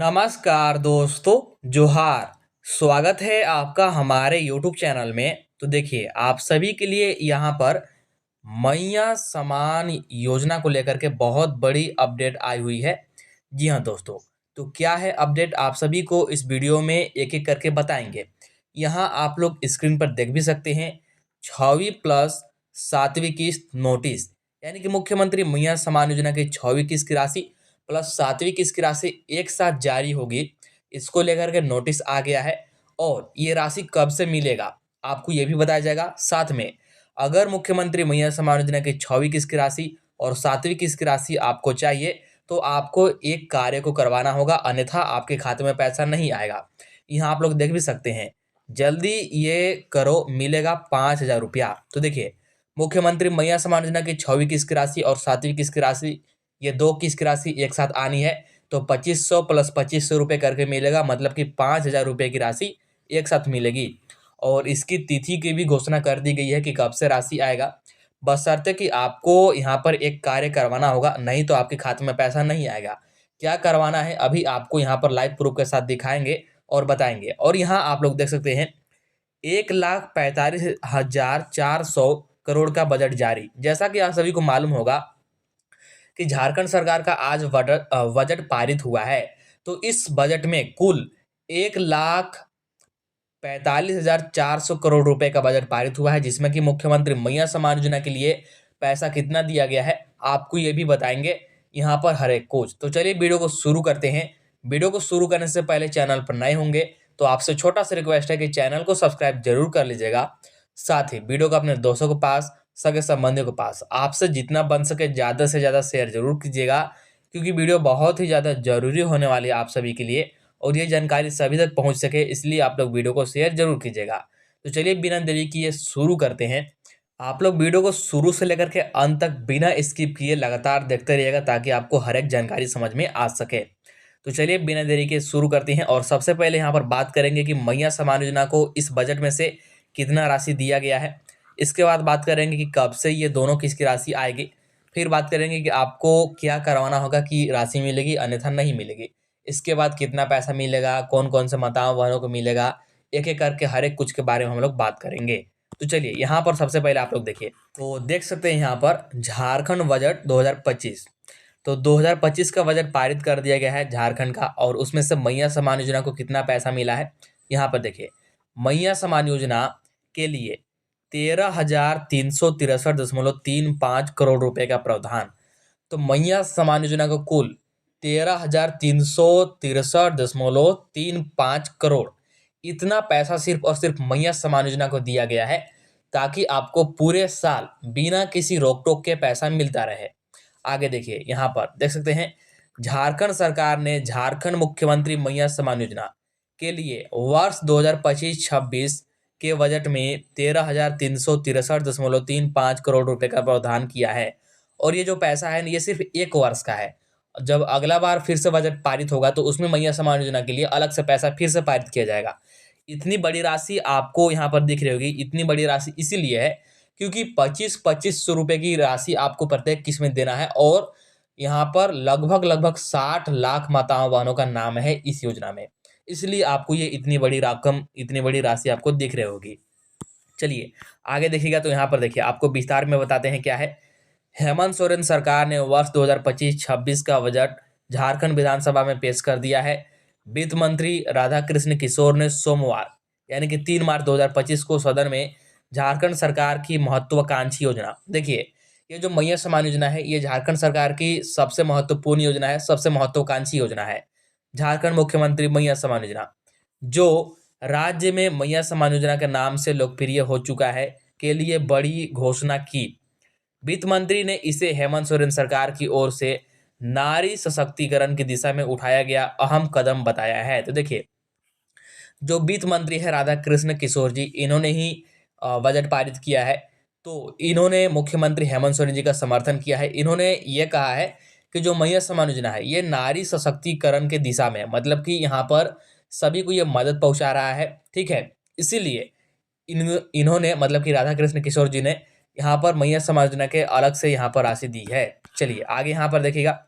नमस्कार दोस्तों, जोहार। स्वागत है आपका हमारे YouTube चैनल में। तो देखिए, आप सभी के लिए यहाँ पर मैया समान योजना को लेकर के बहुत बड़ी अपडेट आई हुई है। जी हाँ दोस्तों, तो क्या है अपडेट आप सभी को इस वीडियो में एक-एक करके बताएंगे। यहाँ आप लोग स्क्रीन पर देख भी सकते हैं 6वीं प्लस 7वीं किस्त नोटिस, यानी कि मुख्यमंत्री मैया समान योजना की 6वीं किस्त की राशि प्लस 7वीं किस्त की राशि एक साथ जारी होगी। इसको लेकर के नोटिस आ गया है और ये राशि कब से मिलेगा आपको ये भी बताया जाएगा। साथ में अगर मुख्यमंत्री मैया समान योजना की 6वीं किस्त की राशि और 7वीं किस्त की राशि आपको चाहिए तो आपको एक कार्य को करवाना होगा, अन्यथा आपके खाते में पैसा नहीं आएगा। यहाँ आप लोग देख भी सकते हैं, जल्दी ये करो मिलेगा 5,000 रुपया। तो देखिए, मुख्यमंत्री मैया समान योजना की 6वीं किस्त की राशि और 7वीं किस्त की राशि, ये 2 किस्त की राशि एक साथ आनी है तो 2500 प्लस 2500 रुपये करके मिलेगा, मतलब कि 5,000 रुपये की राशि एक साथ मिलेगी। और इसकी तिथि की भी घोषणा कर दी गई है कि कब से राशि आएगा, बशर्ते कि आपको यहाँ पर एक कार्य करवाना होगा, नहीं तो आपके खाते में पैसा नहीं आएगा। क्या करवाना है अभी आपको यहाँ पर लाइव प्रूफ के साथ दिखाएंगे और बताएंगे। और यहाँ आप लोग देख सकते हैं 1,45,400 करोड़ का बजट जारी। जैसा कि आप सभी को मालूम होगा कि झारखंड सरकार का आज बजट पारित हुआ है। तो इस बजट में कुल 1,45,400 करोड़ रुपए का बजट पारित हुआ है, जिसमें कि मुख्यमंत्री मैया समान योजना के लिए पैसा कितना दिया गया है आपको ये भी बताएंगे यहाँ पर हर एक कुछ। तो चलिए वीडियो को शुरू करते हैं। वीडियो को शुरू करने से पहले चैनल पर नए होंगे तो आपसे छोटा सा रिक्वेस्ट है कि चैनल को सब्सक्राइब जरूर कर लीजिएगा। साथ ही वीडियो को अपने दोस्तों के पास, सगे संबंधियों के पास आपसे जितना बन सके ज़्यादा से ज़्यादा शेयर जरूर कीजिएगा, क्योंकि वीडियो बहुत ही ज़्यादा जरूरी होने वाली है आप सभी के लिए और ये जानकारी सभी तक पहुंच सके, इसलिए आप लोग वीडियो को शेयर जरूर कीजिएगा। तो चलिए बिना देरी किए शुरू करते हैं। आप लोग वीडियो को शुरू से लेकर के अंत तक बिना स्किप किए लगातार देखते रहिएगा, ताकि आपको हर एक जानकारी समझ में आ सके। तो चलिए बिना देरी के शुरू करते हैं और सबसे पहले यहाँ पर बात करेंगे कि मैया समान योजना को इस बजट में से कितना राशि दिया गया है। इसके बाद बात करेंगे कि कब से ये दोनों किस्त की राशि आएगी। फिर बात करेंगे कि आपको क्या करवाना होगा कि राशि मिलेगी, अन्यथा नहीं मिलेगी। इसके बाद कितना पैसा मिलेगा, कौन कौन से माताओं बहनों को मिलेगा, एक एक करके हर एक कुछ के बारे में हम लोग बात करेंगे। तो चलिए यहाँ पर सबसे पहले आप लोग देखिए, तो देख सकते हैं यहाँ पर झारखंड बजट 2025। तो 2025 का बजट पारित कर दिया गया है झारखंड का, और उसमें से मैया समान योजना को कितना पैसा मिला है यहाँ पर देखिए। मैया समान योजना के लिए 13,363.35 करोड़ रुपए का प्रावधान। तो मैया समान योजना को कुल 13,363.35 करोड़, इतना पैसा सिर्फ और सिर्फ मैया समान योजना को दिया गया है, ताकि आपको पूरे साल बिना किसी रोक टोक के पैसा मिलता रहे। आगे देखिए, यहाँ पर देख सकते हैं झारखंड सरकार ने झारखंड मुख्यमंत्री मैया समान योजना के लिए वर्ष 2025-26 के बजट में 13,363.35 करोड़ रुपए का प्रावधान किया है। और ये जो पैसा है ये सिर्फ एक वर्ष का है। जब अगला बार फिर से बजट पारित होगा तो उसमें मैया समान योजना के लिए अलग से पैसा फिर से पारित किया जाएगा। इतनी बड़ी राशि आपको यहाँ पर दिख रही होगी। इतनी बड़ी राशि इसीलिए है क्योंकि 25-2500 रुपए की राशि आपको प्रत्येक किस्त में देना है, और यहाँ पर लगभग लगभग 60 लाख माताओं बहनों का नाम है इस योजना में, इसलिए आपको ये इतनी बड़ी रकम, इतनी बड़ी राशि आपको दिख रही होगी। चलिए आगे देखिएगा, तो यहाँ पर देखिए आपको विस्तार में बताते हैं क्या है। हेमंत सोरेन सरकार ने वर्ष 2025-26 का बजट झारखंड विधानसभा में पेश कर दिया है। वित्त मंत्री राधाकृष्ण किशोर ने सोमवार यानी कि 3 मार्च 2025 को सदन में झारखंड सरकार की महत्वाकांक्षी योजना, देखिए ये जो मैया समान योजना है ये झारखंड सरकार की सबसे महत्वपूर्ण योजना है, सबसे महत्वाकांक्षी योजना है झारखंड मुख्यमंत्री मैया समान योजना, जो राज्य में मैया समान योजना के नाम से लोकप्रिय हो चुका है, के लिए बड़ी घोषणा की। वित्त मंत्री ने इसे हेमंत सोरेन सरकार की ओर से नारी सशक्तिकरण की दिशा में उठाया गया अहम कदम बताया है। तो देखिए, जो वित्त मंत्री है राधा कृष्ण किशोर जी, इन्होंने ही बजट पारित किया है। तो इन्होंने मुख्यमंत्री हेमंत सोरेन जी का समर्थन किया है। इन्होंने ये कहा है कि जो मैया समान योजना है ये नारी सशक्तिकरण के दिशा में, मतलब कि यहाँ पर सभी को ये मदद पहुंचा रहा है, ठीक है। इसीलिए इन्होंने, मतलब कि राधा कृष्ण किशोर जी ने यहाँ पर मैया समान योजना के अलग से यहाँ पर राशि दी है। चलिए आगे यहाँ पर देखिएगा,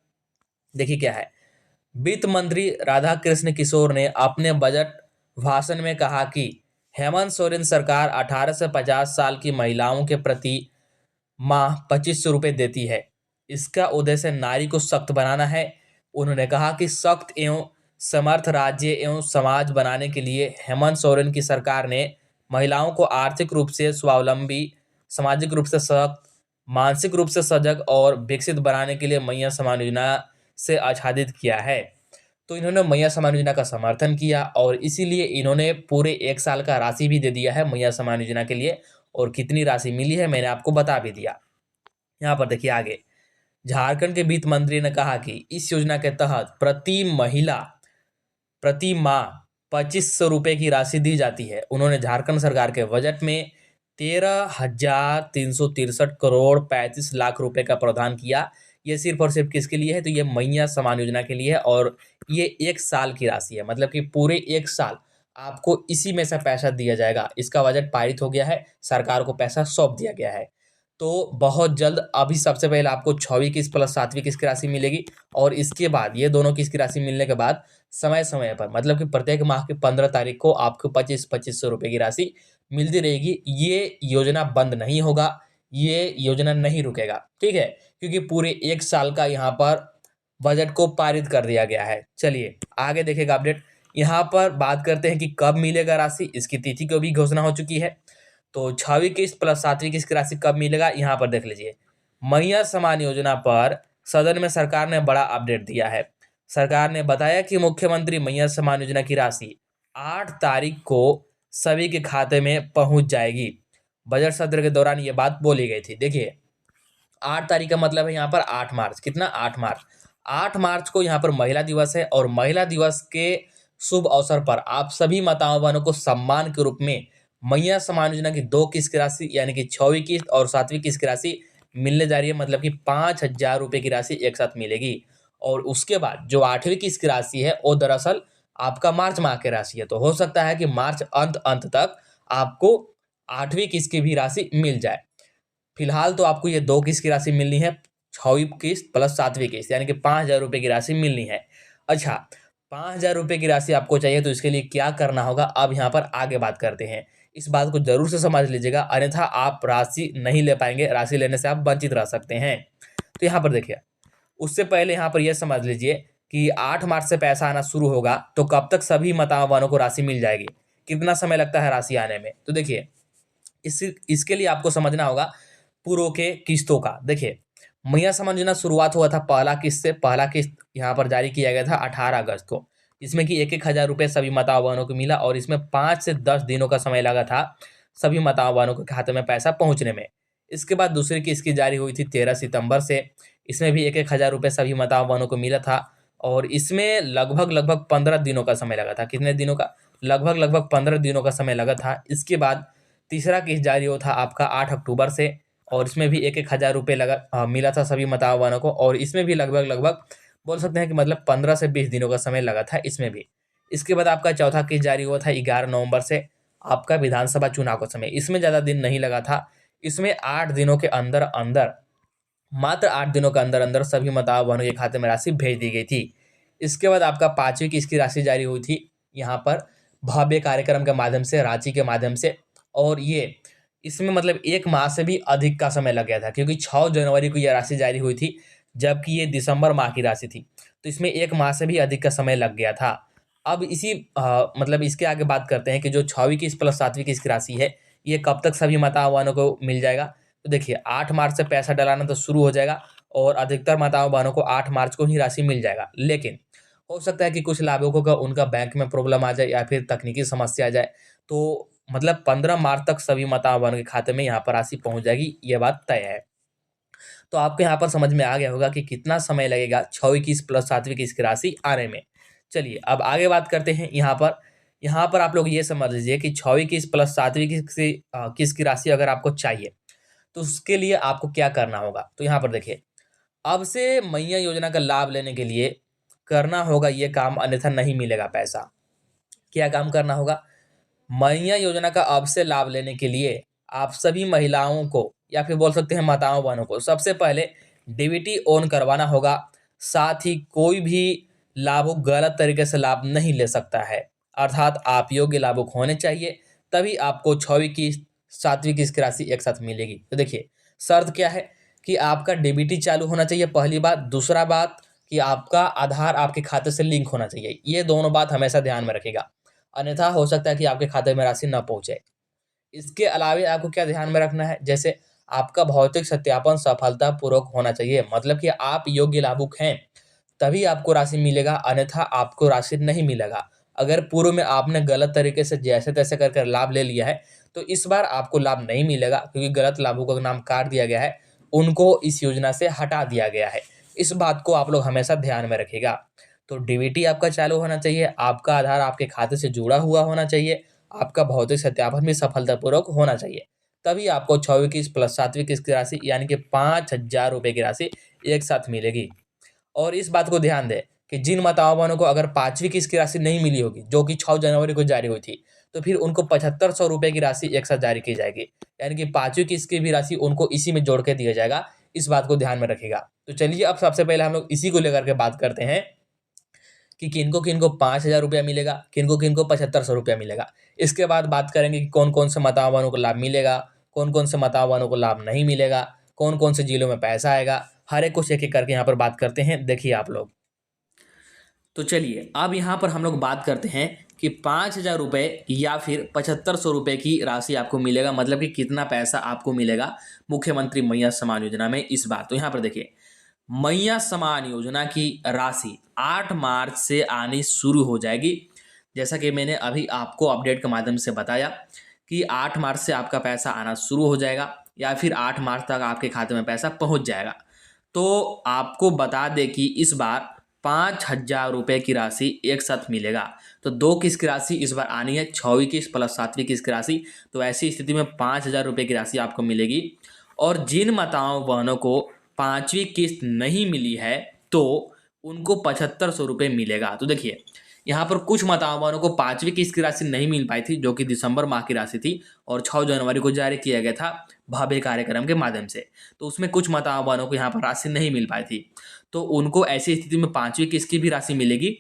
देखिए क्या है। वित्त मंत्री राधाकृष्ण किशोर ने अपने बजट भाषण में कहा कि हेमंत सोरेन सरकार 18 से 50 साल की महिलाओं के प्रति माह 2500 रुपये देती है। इसका उद्देश्य नारी को सशक्त बनाना है। उन्होंने कहा कि सशक्त एवं समर्थ राज्य एवं समाज बनाने के लिए हेमंत सोरेन की सरकार ने महिलाओं को आर्थिक रूप से स्वावलंबी, सामाजिक रूप से सशक्त, मानसिक रूप से सजग और विकसित बनाने के लिए मैया समान योजना से आच्छादित किया है। तो इन्होंने मैया समान योजना का समर्थन किया और इसीलिए इन्होंने पूरे 1 साल का राशि भी दे दिया है मैया समान योजना के लिए। और कितनी राशि मिली है मैंने आपको बता भी दिया। यहाँ पर देखिए आगे, झारखंड के वित्त मंत्री ने कहा कि इस योजना के तहत प्रति महिला प्रति माह 2500 रुपये की राशि दी जाती है। उन्होंने झारखंड सरकार के बजट में 13,363 करोड़ 35 लाख रुपए का प्रावधान किया। ये सिर्फ और सिर्फ किसके लिए है? तो ये मैया समान योजना के लिए है और ये 1 साल की राशि है, मतलब कि पूरे 1 साल आपको इसी में से पैसा दिया जाएगा। इसका बजट पारित हो गया है, सरकार को पैसा सौंप दिया गया है। तो बहुत जल्द अभी सबसे पहले आपको 6वीं किस्त प्लस 7वीं किस्त की राशि मिलेगी और इसके बाद ये दोनों किस्त की राशि मिलने के बाद समय समय पर, मतलब कि प्रत्येक माह की 15 तारीख को आपको 25-2500 रुपये की राशि मिलती रहेगी। ये योजना बंद नहीं होगा, ये योजना नहीं रुकेगा, ठीक है, क्योंकि पूरे 1 साल का यहाँ पर बजट को पारित कर दिया गया है। चलिए आगे देखेगा अपडेट। यहाँ पर बात करते हैं कि कब मिलेगा राशि, इसकी तिथि की भी घोषणा हो चुकी है। तो 6वीं किस्त प्लस 7वीं किस्त की राशि कब मिलेगा, यहाँ पर देख लीजिए। मैया समान योजना पर सदन में सरकार ने बड़ा अपडेट दिया है। सरकार ने बताया कि मुख्यमंत्री मैया समान योजना की राशि 8 तारीख को सभी के खाते में पहुंच जाएगी। बजट सत्र के दौरान ये बात बोली गई थी। देखिए 8 तारीख का मतलब है यहाँ पर 8 मार्च, कितना 8 मार्च, 8 मार्च को यहाँ पर महिला दिवस है और महिला दिवस के शुभ अवसर पर आप सभी माताओं बहनों को सम्मान के रूप में मैया समान योजना की 2 किस्त की राशि यानी कि 6वीं किस्त और 7वीं किस्त की राशि मिलने जा रही है, मतलब कि 5,000 रुपये की राशि एक साथ मिलेगी। और उसके बाद जो 8वीं किस्त की राशि है वो दरअसल आपका मार्च माह की राशि है, तो हो सकता है कि मार्च अंत तक आपको 8वीं किस्त की भी राशि मिल जाए। फिलहाल तो आपको ये 2 किस्त की राशि मिलनी है, 6वीं किस्त प्लस 7वीं किस्त, यानी कि 5,000 रुपये की राशि मिलनी है। अच्छा, 5,000 रुपये की राशि आपको चाहिए तो इसके लिए क्या करना होगा, अब यहाँ पर आगे बात करते हैं। इस बात को जरूर से समझ लीजिएगा, अन्यथा आप राशि नहीं ले पाएंगे, राशि लेने से आप वंचित रह सकते हैं। तो यहाँ पर देखिए, उससे पहले यहाँ पर यह समझ लीजिए कि 8 मार्च से पैसा आना शुरू होगा, तो कब तक सभी माताओं बहनों को राशि मिल जाएगी, कितना समय लगता है राशि आने में। तो देखिए इसके लिए आपको समझना होगा पूर्व के किस्तों का। देखिए मैया समान योजना शुरुआत हुआ था पहला किस्त से। पहला किस्त यहाँ पर जारी किया गया था 18 अगस्त को, इसमें कि 1,000 रुपये सभी माताओं बहनों को मिला और इसमें 5 से 10 दिनों का समय लगा था सभी माताओं बहनों के खाते में पैसा पहुंचने में। इसके बाद दूसरी किस्त की जारी हुई थी 13 सितंबर से, इसमें भी 1,000 रुपये सभी माताओं बहनों को मिला था और इसमें लगभग 15 दिनों का समय लगा था। कितने दिनों का? लगभग 15 दिनों का समय लगा था। इसके बाद तीसरा किस्त जारी हुआ था आपका 8 अक्टूबर से और इसमें भी 1,000 रुपये मिला था सभी माताओं बहनों को और इसमें भी लगभग बोल सकते हैं कि मतलब 15 से 20 दिनों का समय लगा था इसमें भी। इसके बाद आपका चौथा किस्त जारी हुआ था 11 नवंबर से, आपका विधानसभा चुनाव का समय। इसमें ज़्यादा दिन नहीं लगा था, इसमें 8 दिनों के अंदर अंदर, मात्र 8 दिनों के अंदर अंदर सभी माताओं बहनों के खाते में राशि भेज दी गई थी। इसके बाद आपका 5वीं किस्त की राशि जारी हुई थी यहाँ पर भव्य कार्यक्रम के माध्यम से, रांची के माध्यम से, और ये इसमें मतलब 1 माह से भी अधिक का समय लग गया था क्योंकि 6 जनवरी को यह राशि जारी हुई थी जबकि ये दिसंबर माह की राशि थी, तो इसमें 1 माह से भी अधिक का समय लग गया था। अब मतलब इसके आगे बात करते हैं कि जो 6वीं किस्त प्लस 7वीं किस्त की राशि है ये कब तक सभी माताओं बहनों को मिल जाएगा। तो देखिए 8 मार्च से पैसा डलाना तो शुरू हो जाएगा और अधिकतर माताओं बहनों को 8 मार्च को ही राशि मिल जाएगा, लेकिन हो सकता है कि कुछ लाभुकों का उनका बैंक में प्रॉब्लम आ जाए या फिर तकनीकी समस्या आ जाए, तो मतलब 15 मार्च तक सभी माताओं बहनों के खाते में यहाँ पर राशि पहुंच जाएगी, ये बात तय है। तो आपको यहाँ पर समझ में आ गया होगा कि कितना समय लगेगा 6वीं किस्त प्लस 7वीं किस्त की राशि आने में। चलिए अब आगे बात करते हैं। यहाँ पर आप लोग ये समझ लीजिए कि 6वीं किस्त प्लस 7वीं किस्त की राशि अगर आपको चाहिए तो उसके लिए आपको क्या करना होगा। तो यहाँ पर देखिए, अब से मैया योजना का लाभ लेने के लिए करना होगा ये काम, अन्यथा नहीं मिलेगा पैसा। क्या काम करना होगा? मैया योजना का अब से लाभ लेने के लिए आप सभी महिलाओं को या फिर बोल सकते हैं माताओं बहनों को सबसे पहले डीबीटी ऑन करवाना होगा। साथ ही कोई भी लाभुक गलत तरीके से लाभ नहीं ले सकता है। अर्थात आप योग्य लाभुक होने चाहिए, तभी आपको 6वीं किस्त 7वीं किस्त की राशि एक साथ मिलेगी। तो देखिए शर्त क्या है कि आपका डीबीटी चालू होना चाहिए, पहली बात। दूसरा बात कि आपका आधार आपके खाते से लिंक होना चाहिए। ये दोनों बात हमेशा ध्यान में रखिएगा, अन्यथा हो सकता है कि आपके खाते में राशि न पहुंचे। इसके अलावा आपको क्या ध्यान में रखना है, जैसे आपका भौतिक सत्यापन सफलतापूर्वक होना चाहिए, मतलब कि आप योग्य लाभुक हैं तभी आपको राशि मिलेगा, अन्यथा आपको राशि नहीं मिलेगा। अगर पूर्व में आपने गलत तरीके से जैसे तैसे कर लाभ ले लिया है तो इस बार आपको लाभ नहीं मिलेगा, क्योंकि गलत लाभुकों का नाम काट दिया गया है, उनको इस योजना से हटा दिया गया है। इस बात को आप लोग हमेशा ध्यान में रखिएगा। तो डीबीटी आपका चालू होना चाहिए, आपका आधार आपके खाते से जुड़ा हुआ होना चाहिए, आपका भौतिक सत्यापन भी सफलतापूर्वक होना चाहिए, तभी आपको 6वीं किस्त प्लस 7वीं किस्त की राशि यानी कि 5,000 रुपये की राशि एक साथ मिलेगी। और इस बात को ध्यान दें कि जिन माताओं को अगर 5वीं किस्त की राशि नहीं मिली होगी, जो कि 6 जनवरी को जारी हुई थी, तो फिर उनको 7500 रुपये की राशि एक साथ जारी की जाएगी, यानी कि 5वीं किस्त की भी राशि उनको इसी में जोड़ के दिया जाएगा। इस बात को ध्यान में रखिएगा। तो चलिए अब सबसे पहले हम लोग इसी को लेकर के बात करते हैं कि किनको किनको 5,000 रुपया मिलेगा, किनको किनको 7500 रुपया मिलेगा। इसके बाद बात करेंगे कि कौन कौन से माताओं को लाभ मिलेगा, कौन कौन से माताओं को लाभ नहीं मिलेगा, कौन कौन से जिलों में पैसा आएगा, हर एक कुछ एक एक करके यहाँ पर बात करते हैं। देखिए आप लोग, तो चलिए अब यहाँ पर हम लोग बात करते हैं कि 5,000 रुपये या फिर 7500 रुपये की राशि आपको मिलेगा, मतलब कि कितना पैसा आपको मिलेगा मुख्यमंत्री मैया सम्मान योजना में इस बार। तो यहाँ पर देखिए, मैया सम्मान योजना की राशि 8 मार्च से आनी शुरू हो जाएगी। जैसा कि मैंने अभी आपको अपडेट के माध्यम से बताया कि 8 मार्च से आपका पैसा आना शुरू हो जाएगा या फिर 8 मार्च तक आपके खाते में पैसा पहुंच जाएगा। तो आपको बता दें कि इस बार 5,000 रुपये की राशि एक साथ मिलेगा। तो 2 किस्त की राशि इस बार आनी है, 6वीं किस्त प्लस 7वीं किस्त की राशि। तो ऐसी स्थिति में 5,000 रुपये की राशि आपको मिलेगी। और जिन माताओं बहनों को 5वीं किस्त नहीं मिली है तो उनको 7500 रुपये मिलेगा। तो देखिए यहाँ पर कुछ माताओं बहनों को 5वीं किस्त की राशि नहीं मिल पाई थी, जो कि दिसंबर माह की राशि थी और 6 जनवरी को जारी किया गया था भव्य कार्यक्रम के माध्यम से। तो उसमें कुछ माताओं बहनों को यहाँ पर राशि नहीं मिल पाई थी, तो उनको ऐसी स्थिति में 5वीं किस्त की भी राशि मिलेगी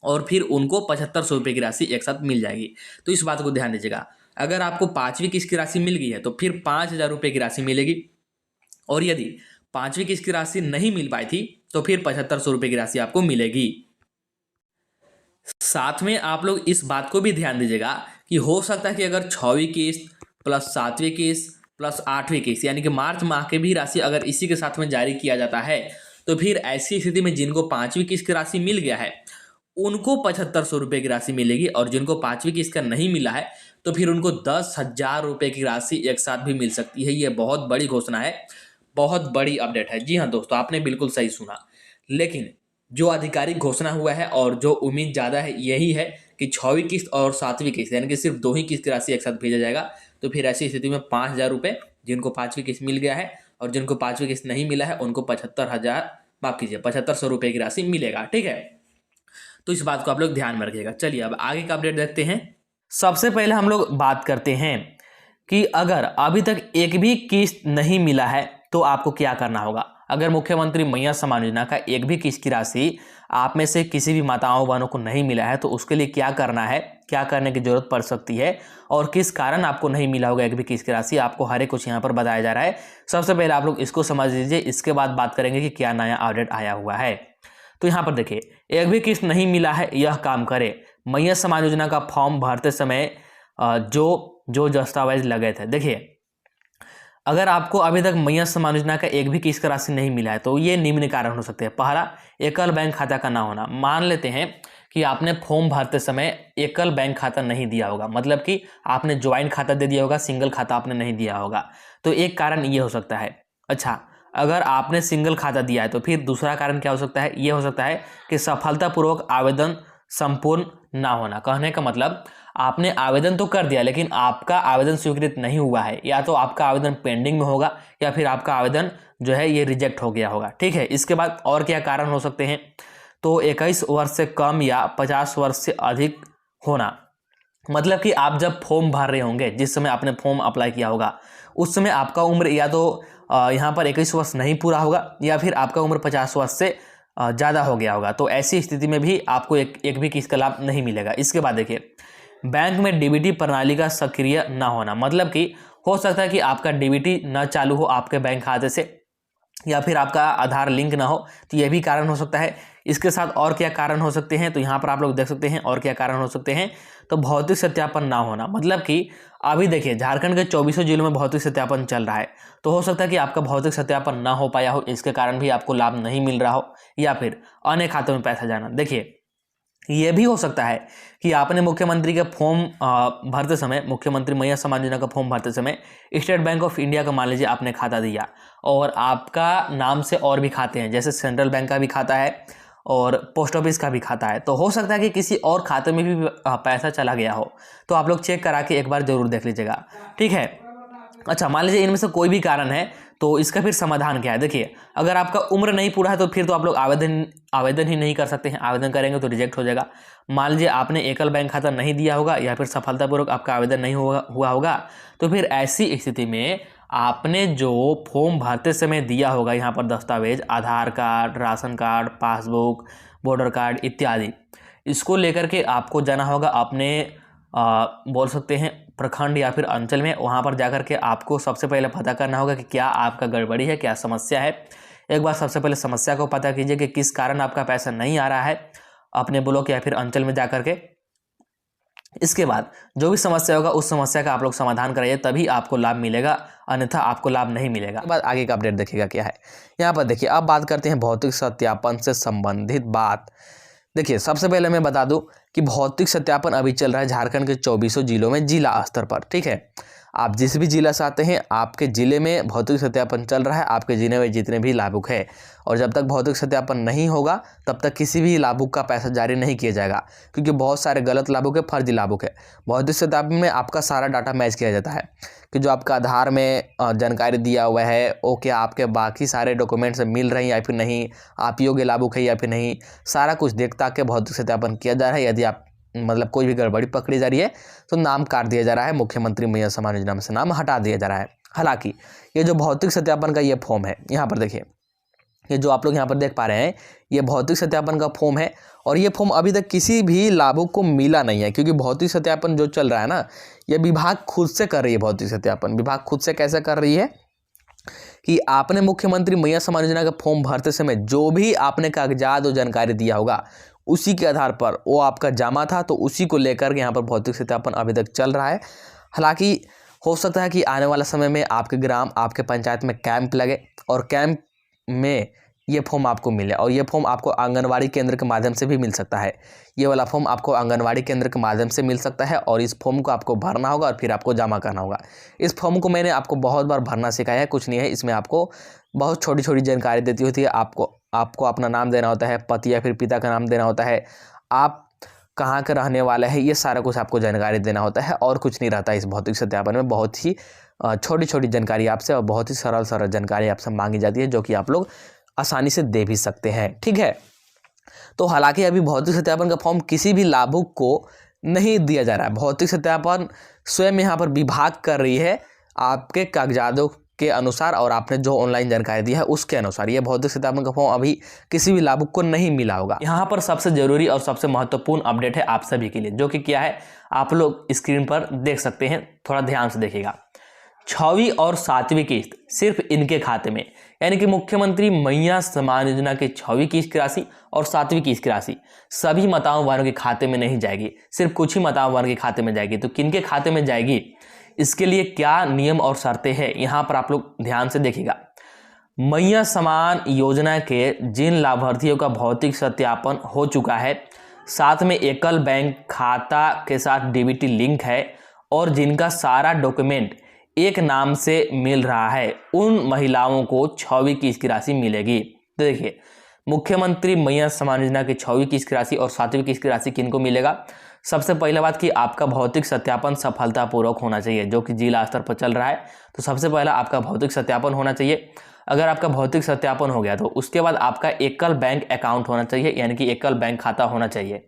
और फिर उनको 7500 रुपये की राशि एक साथ मिल जाएगी। तो इस बात को ध्यान दीजिएगा, अगर आपको 5वीं किस्त की राशि मिल गई है तो फिर 5,000 रुपये की राशि मिलेगी, और यदि 5वीं किस्त की राशि नहीं मिल पाई थी तो फिर 7500 रुपये की राशि आपको मिलेगी। साथ में आप लोग इस बात को भी ध्यान दीजिएगा कि हो सकता है कि अगर 6वीं किस्त प्लस 7वीं किस्त प्लस 8वीं किस्त यानी कि मार्च माह के भी राशि अगर इसी के साथ में जारी किया जाता है तो फिर ऐसी स्थिति में जिनको 5वीं किस्त की राशि मिल गया है उनको 7500 रुपये की राशि मिलेगी, और जिनको 5वीं किस्त का नहीं मिला है तो फिर उनको 10,000 रुपये की राशि एक साथ भी मिल सकती है। ये बहुत बड़ी घोषणा है, बहुत बड़ी अपडेट है। जी हाँ दोस्तों, आपने बिल्कुल सही सुना। लेकिन जो आधिकारिक घोषणा हुआ है और जो उम्मीद ज़्यादा है यही है कि 6वीं किस्त और 7वीं किस्त यानी कि सिर्फ 2 ही किस्त की राशि एक साथ भेजा जाएगा। तो फिर ऐसी स्थिति में 5,000 रुपये जिनको 5वीं किस्त मिल गया है और जिनको 5वीं किस्त नहीं मिला है उनको 7500 रुपये की राशि मिलेगा। ठीक है, तो इस बात को आप लोग ध्यान में रखिएगा। चलिए अब आगे का अपडेट देखते हैं। सबसे पहले हम लोग बात करते हैं कि अगर अभी तक एक भी किस्त नहीं मिला है तो आपको क्या करना होगा। अगर मुख्यमंत्री मैया सम्मान योजना का एक भी किस्त की राशि आप में से किसी भी माताओं बहनों को नहीं मिला है तो उसके लिए क्या करना है, क्या करने की जरूरत पड़ सकती है और किस कारण आपको नहीं मिला होगा एक भी किस्त की राशि, आपको हर एक कुछ यहाँ पर बताया जा रहा है। सबसे पहले आप लोग इसको समझ लीजिए, इसके बाद बात करेंगे कि क्या नया अपडेट आया हुआ है। तो यहाँ पर देखिए, एक भी किस्त नहीं मिला है यह काम करे। मैया सम्मान योजना का फॉर्म भरते समय जो दस्तावेज लगे थे, देखिए अगर आपको अभी तक मैया सम्मान योजना का एक भी किस्त का राशि नहीं मिला है तो ये निम्न कारण हो सकते हैं। पहला, एकल बैंक खाता का ना होना। मान लेते हैं कि आपने फॉर्म भरते समय एकल बैंक खाता नहीं दिया होगा, मतलब कि आपने ज्वाइंट खाता दे दिया होगा, सिंगल खाता आपने नहीं दिया होगा, तो एक कारण ये हो सकता है। अच्छा, अगर आपने सिंगल खाता दिया है तो फिर दूसरा कारण क्या हो सकता है, ये हो सकता है कि सफलतापूर्वक आवेदन संपूर्ण ना होना। कहने का मतलब आपने आवेदन तो कर दिया लेकिन आपका आवेदन स्वीकृत नहीं हुआ है, या तो आपका आवेदन पेंडिंग में होगा या फिर आपका आवेदन जो है ये रिजेक्ट हो गया होगा। ठीक है, इसके बाद और क्या कारण हो सकते हैं, तो 21 वर्ष से कम या 50 वर्ष से अधिक होना। मतलब कि आप जब फॉर्म भर रहे होंगे, जिस समय आपने फॉर्म अप्लाई किया होगा उस समय आपका उम्र या तो यहाँ पर 21 वर्ष नहीं पूरा होगा या फिर आपका उम्र 50 वर्ष से ज़्यादा हो गया होगा, तो ऐसी स्थिति में भी आपको एक भी किस्त का लाभ नहीं मिलेगा। इसके बाद देखिए, बैंक में डीबीटी प्रणाली का सक्रिय ना होना, मतलब कि हो सकता है कि आपका डीबीटी न चालू हो आपके बैंक खाते से, या फिर आपका आधार लिंक ना हो, तो यह भी कारण हो सकता है। इसके साथ और क्या कारण हो सकते हैं, तो यहाँ पर आप लोग देख सकते हैं और क्या कारण हो सकते हैं। तो भौतिक सत्यापन ना होना, मतलब कि अभी देखिए झारखंड के 24 जिलों में भौतिक सत्यापन चल रहा है, तो हो सकता है कि आपका भौतिक सत्यापन ना हो पाया हो, इसके कारण भी आपको लाभ नहीं मिल रहा हो, या फिर अन्य खातों में पैसा जाना। देखिए ये भी हो सकता है कि आपने मुख्यमंत्री के फॉर्म भरते समय, मुख्यमंत्री मैया सम्मान योजना का फॉर्म भरते समय स्टेट बैंक ऑफ इंडिया का मान लीजिए आपने खाता दिया, और आपका नाम से और भी खाते हैं, जैसे सेंट्रल बैंक का भी खाता है और पोस्ट ऑफिस का भी खाता है, तो हो सकता है कि किसी और खाते में भी पैसा चला गया हो। तो आप लोग चेक करा के एक बार जरूर देख लीजिएगा, ठीक है। अच्छा, मान लीजिए इनमें से कोई भी कारण है, तो इसका फिर समाधान क्या है। देखिए अगर आपका उम्र नहीं पूरा है तो फिर तो आप लोग आवेदन ही नहीं कर सकते हैं, आवेदन करेंगे तो रिजेक्ट हो जाएगा। मान लीजिए आपने एकल बैंक खाता नहीं दिया होगा, या फिर सफलतापूर्वक आपका आवेदन नहीं हुआ होगा, तो फिर ऐसी स्थिति में आपने जो फॉर्म भरते समय दिया होगा यहाँ पर दस्तावेज, Aadhaar card, ration card, passbook, voter card इत्यादि, इसको लेकर के आपको जाना होगा अपने बोल सकते हैं प्रखंड या फिर अंचल में। वहाँ पर जाकर के आपको सबसे पहले पता करना होगा कि क्या आपका गड़बड़ी है, क्या समस्या है। एक बार सबसे पहले समस्या को पता कीजिए कि किस कारण आपका पैसा नहीं आ रहा है अपने ब्लॉक या फिर अंचल में जाकर के। इसके बाद जो भी समस्या होगा उस समस्या का आप लोग समाधान कराइए, तभी आपको लाभ मिलेगा, अन्यथा आपको लाभ नहीं मिलेगा। इसके बाद आगे का अपडेट देखिएगा क्या है। यहाँ पर देखिए, अब बात करते हैं भौतिक सत्यापन से संबंधित बात। देखिए सबसे पहले मैं बता दूं कि भौतिक सत्यापन अभी चल रहा है झारखंड के 24 जिलों में जिला स्तर पर, ठीक है। आप जिस भी जिला से आते हैं, आपके जिले में भौतिक सत्यापन चल रहा है, आपके जिले में जितने भी लाभुक है, और जब तक भौतिक सत्यापन नहीं होगा तब तक किसी भी लाभुक का पैसा जारी नहीं किया जाएगा, क्योंकि बहुत सारे गलत लाभुक है, फर्जी लाभुक है। भौतिक सत्यापन में आपका सारा डाटा मैच किया जाता है कि जो आपका आधार में जानकारी दिया हुआ है वो क्या आपके बाकी सारे डॉक्यूमेंट से मिल रही हैं या फिर नहीं, आप योग्य लाभुक है या फिर नहीं, सारा कुछ देखता के भौतिक सत्यापन किया जा रहा है। यदि आप मतलब कोई भी गड़बड़ी पकड़ी जा रही है तो नाम काट दिया जा रहा है, मुख्यमंत्री मैया सम्मान योजना में से नाम हटा दिया जा रहा है। हालांकि ये जो भौतिक सत्यापन का ये फॉर्म है, यहाँ पर देखिए, ये जो आप लोग यहाँ पर देख पा रहे हैं, ये भौतिक सत्यापन का फॉर्म है, और ये फॉर्म अभी तक किसी भी लाभुक को मिला नहीं है, क्योंकि भौतिक सत्यापन जो चल रहा है ना, ये विभाग खुद से कर रही है। भौतिक सत्यापन विभाग खुद से कैसे कर रही है कि आपने मुख्यमंत्री मैया सम्मान योजना का फॉर्म भरते समय जो भी आपने कागजात और जानकारी दिया होगा, उसी के आधार पर वो आपका जमा था, तो उसी को लेकर के यहाँ पर भौतिक सत्यापन अभी तक चल रहा है। हालांकि हो सकता है कि आने वाला समय में आपके ग्राम, आपके पंचायत में कैंप लगे, और कैंप में ये फॉर्म आपको मिले, और ये फॉर्म आपको आंगनवाड़ी केंद्र के माध्यम से भी मिल सकता है। ये वाला फॉर्म आपको आंगनवाड़ी केंद्र के माध्यम से मिल सकता है, और इस फॉर्म को आपको भरना होगा और फिर आपको जमा करना होगा। इस फॉर्म को मैंने आपको बहुत बार भरना सिखाया है, कुछ नहीं है, इसमें आपको बहुत छोटी छोटी जानकारी देती होती है। आपको अपना नाम देना होता है, पति या फिर पिता का नाम देना होता है, आप कहाँ के रहने वाले हैं, ये सारा कुछ आपको जानकारी देना होता है, और कुछ नहीं रहता है इस भौतिक सत्यापन में। बहुत ही छोटी छोटी जानकारी आपसे और बहुत ही सरल जानकारी आपसे मांगी जाती है, जो कि आप लोग आसानी से दे भी सकते हैं, ठीक है। तो हालांकि अभी भौतिक सत्यापन का फॉर्म किसी भी लाभुक को नहीं दिया जा रहा है। भौतिक सत्यापन स्वयं यहाँ पर विभाग कर रही है आपके कागजातों के अनुसार, और आपने जो ऑनलाइन जानकारी दी है उसके अनुसार। ये भौतिक सत्यापन का फॉर्म अभी किसी भी लाभुक को नहीं मिला होगा। यहाँ पर सबसे जरूरी और सबसे महत्वपूर्ण अपडेट है आप सभी के लिए, जो कि क्या है आप लोग स्क्रीन पर देख सकते हैं, थोड़ा ध्यान से देखिएगा। 6वीं और 7वीं किस्त सिर्फ इनके खाते में, यानी कि मुख्यमंत्री मैया सम्मान योजना की 6वीं किस्त की राशि और 7वीं किस्त की राशि सभी माताओं बहनों के खाते में नहीं जाएगी, सिर्फ कुछ ही माताओं बहनों के खाते में जाएगी। तो किनके खाते में जाएगी, इसके लिए क्या नियम और शर्तें हैं, यहाँ पर आप लोग ध्यान से देखिएगा। मैया सम्मान योजना के जिन लाभार्थियों का भौतिक सत्यापन हो चुका है, साथ में एकल बैंक खाता के साथ डीबीटी लिंक है, और जिनका सारा डॉक्यूमेंट एक नाम से मिल रहा है, उन महिलाओं को 6वीं किस्त की राशि मिलेगी। तो देखिए, मुख्यमंत्री मैया सम्मान योजना की 6वीं किस्त की राशि और 7वीं किस्त की राशि किनको मिलेगा। सबसे पहले बात कि आपका भौतिक सत्यापन सफलतापूर्वक होना चाहिए, जो कि जिला स्तर पर चल रहा है। तो सबसे पहला आपका भौतिक सत्यापन होना चाहिए। अगर आपका भौतिक सत्यापन हो गया तो उसके बाद आपका एकल बैंक अकाउंट होना चाहिए, यानी कि एकल बैंक खाता होना चाहिए।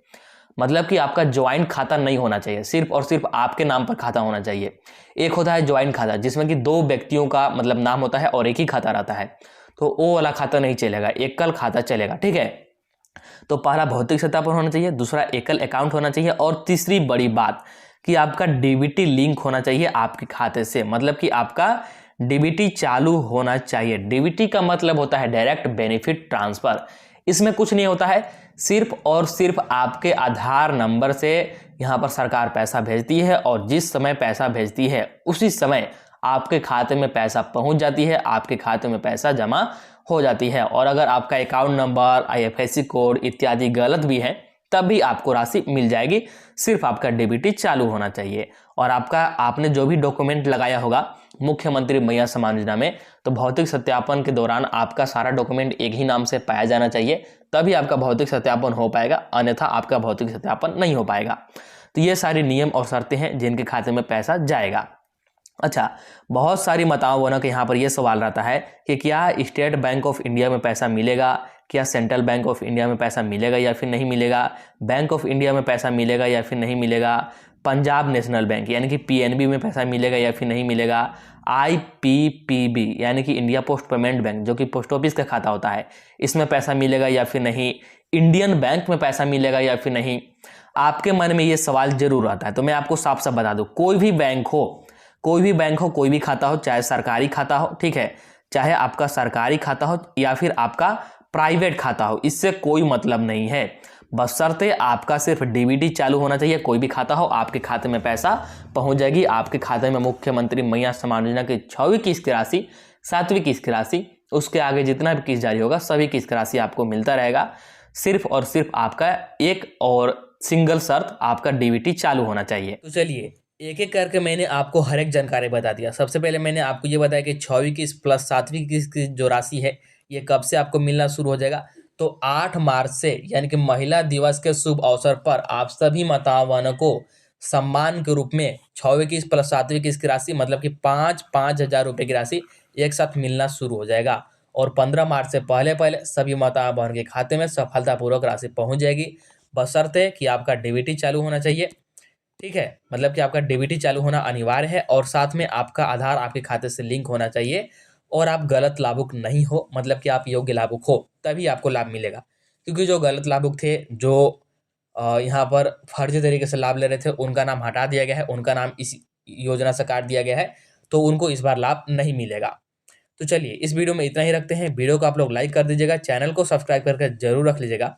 मतलब कि आपका ज्वाइंट खाता नहीं होना चाहिए, सिर्फ और सिर्फ आपके नाम पर खाता होना चाहिए। एक होता है ज्वाइंट खाता, जिसमें कि 2 व्यक्तियों का मतलब नाम होता है और एक ही खाता रहता है। तो वो वाला खाता नहीं चलेगा, एकल खाता चलेगा, ठीक है। तो पहला भौतिक सत्यापन होना चाहिए, दूसरा एकल अकाउंट होना चाहिए, और तीसरी बड़ी बात कि आपका डीबीटी लिंक होना चाहिए आपके खाते से, मतलब कि आपका डीबीटी चालू होना चाहिए। डीबीटी का मतलब होता है डायरेक्ट बेनिफिट ट्रांसफर। इसमें कुछ नहीं होता है, सिर्फ और सिर्फ आपके आधार नंबर से यहाँ पर सरकार पैसा भेजती है, और जिस समय पैसा भेजती है उसी समय आपके खाते में पैसा पहुंच जाती है, आपके खाते में पैसा जमा हो जाती है। और अगर आपका अकाउंट नंबर, आईएफएससी कोड इत्यादि गलत भी है तब भी आपको राशि मिल जाएगी, सिर्फ आपका डीबीटी चालू होना चाहिए। और आपने जो भी डॉक्यूमेंट लगाया होगा मुख्यमंत्री मैया सम्मान योजना में, तो भौतिक सत्यापन के दौरान आपका सारा डॉक्यूमेंट एक ही नाम से पाया जाना चाहिए, तभी आपका भौतिक सत्यापन हो पाएगा, अन्यथा आपका भौतिक सत्यापन नहीं हो पाएगा। तो ये सारी नियम और शर्तें हैं जिनके खाते में पैसा जाएगा। अच्छा, बहुत सारी माताओं बहनों के यहाँ पर यह सवाल रहता है कि क्या स्टेट बैंक ऑफ इंडिया में पैसा मिलेगा, क्या सेंट्रल बैंक ऑफ इंडिया में पैसा मिलेगा या फिर नहीं मिलेगा, बैंक ऑफ इंडिया में पैसा मिलेगा या फिर नहीं मिलेगा, पंजाब नेशनल बैंक यानी कि पीएनबी में पैसा मिलेगा या फिर नहीं मिलेगा, आईपीपीबी यानी कि इंडिया पोस्ट पेमेंट बैंक जो कि पोस्ट ऑफिस का खाता होता है, इसमें पैसा मिलेगा या फिर नहीं, इंडियन बैंक में पैसा मिलेगा या फिर नहीं। आपके मन में ये सवाल जरूर आता है, तो मैं आपको साफ साफ बता दूं, कोई भी बैंक हो, कोई भी खाता हो, चाहे सरकारी खाता हो, ठीक है, चाहे आपका सरकारी खाता हो या फिर आपका प्राइवेट खाता हो, इससे कोई मतलब नहीं है। बशर्ते आपका सिर्फ डीबीटी चालू होना चाहिए। कोई भी खाता हो, आपके खाते में पैसा पहुंच जाएगी। आपके खाते में मुख्यमंत्री मैया सम्मान योजना की 6वीं किस्त की राशि, 7वीं किस्त की राशि, उसके आगे जितना भी किस्त जारी होगा सभी किस्त की राशि आपको मिलता रहेगा। सिर्फ और सिर्फ आपका एक और सिंगल शर्त, आपका डीबीटी चालू होना चाहिए। तो चलिए एक एक करके मैंने आपको हर एक जानकारी बता दिया। सबसे पहले मैंने आपको ये बताया कि 6वीं किस्त प्लस 7वीं किस्त की जो राशि है ये कब से आपको मिलना शुरू हो जाएगा। तो 8 मार्च से, यानी कि महिला दिवस के शुभ अवसर पर आप सभी माताओं बहनों को सम्मान के रूप में 6वीं किस्त प्लस 7वीं किस्त की राशि, मतलब कि 5,000 रुपये की राशि एक साथ मिलना शुरू हो जाएगा। और 15 मार्च से पहले पहले सभी माताओं बहन के खाते में सफलतापूर्वक राशि पहुंच जाएगी, बशर्ते कि आपका डीबीटी चालू होना चाहिए, ठीक है। मतलब कि आपका डीबीटी चालू होना अनिवार्य है, और साथ में आपका आधार आपके खाते से लिंक होना चाहिए, और आप गलत लाभुक नहीं हो, मतलब कि आप योग्य लाभुक हो, तभी आपको लाभ मिलेगा। क्योंकि जो गलत लाभुक थे, जो यहाँ पर फर्जी तरीके से लाभ ले रहे थे, उनका नाम हटा दिया गया है, उनका नाम इस योजना से काट दिया गया है, तो उनको इस बार लाभ नहीं मिलेगा। तो चलिए इस वीडियो में इतना ही रखते हैं। वीडियो को आप लोग लाइक कर दीजिएगा, चैनल को सब्सक्राइब करके जरूर रख लीजिएगा,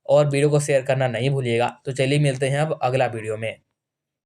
और वीडियो को शेयर करना नहीं भूलिएगा। तो चलिए मिलते हैं अब अगला वीडियो में।